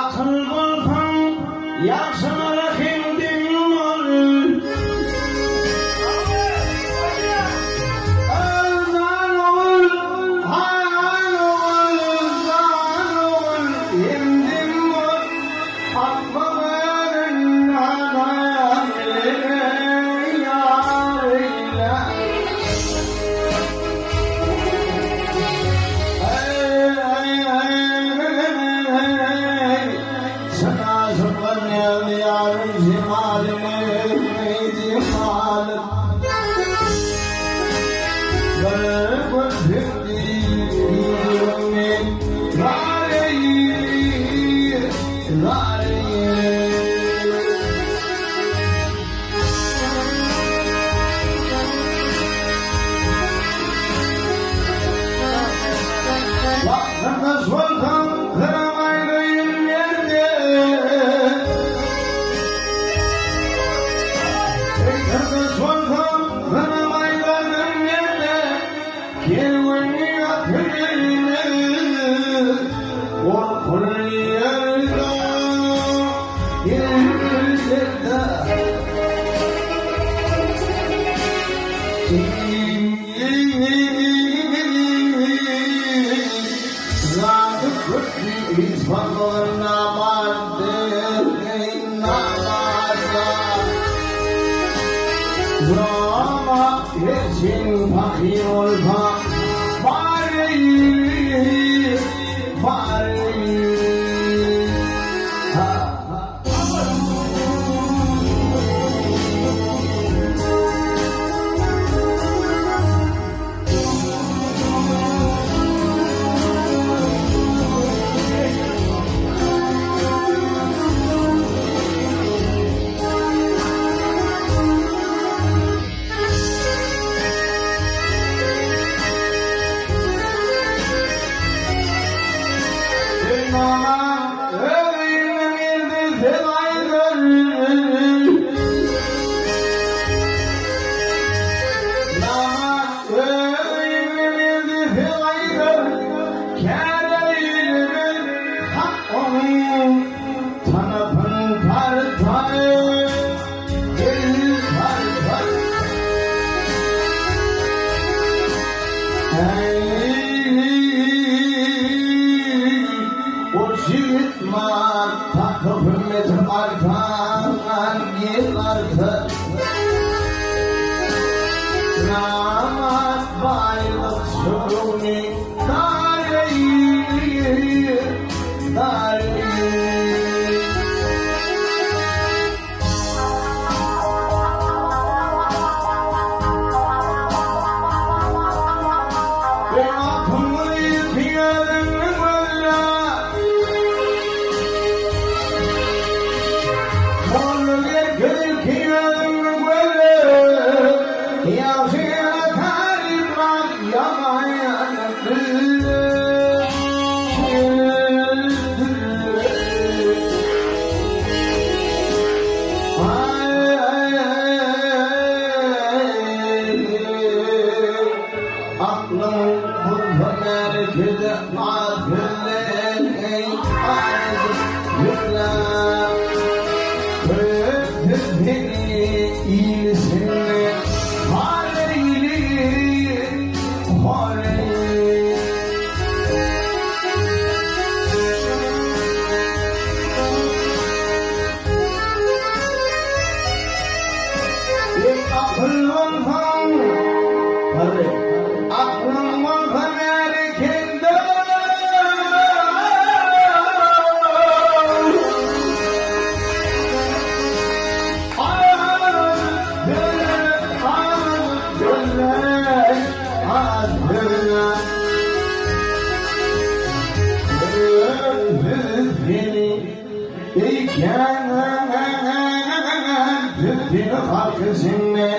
akıl bulsan yaşar kendin ol. Özan ol, hayal ol, zan ol, kendin ol. Akılın adam ile yarıyla. Sana zıplanyan yarın cimalini cimalin. Garip fikrimin gareyi gareyi. Vakfında sultan kıramayın yerde. Vakfında sultan kıramayın yerde. Kevini akılını korkun yerde. Yerde. Biz fazla namazdır, namazda. Zama için fakir olma, bari, bari. Namat bayılık süruni dareyi, dareyi. Ve akıllı yıkayalım valla. Morlu yıkayalım valla. Yazıya tarifat yamayan aklım kullanır kıdı mağdurlen ey aziz yükler. Öptüm beni iyisinle haleyli, haleyli. Bir akıl olsan, aklım olsan erkende. İken tüttü halkı sinne.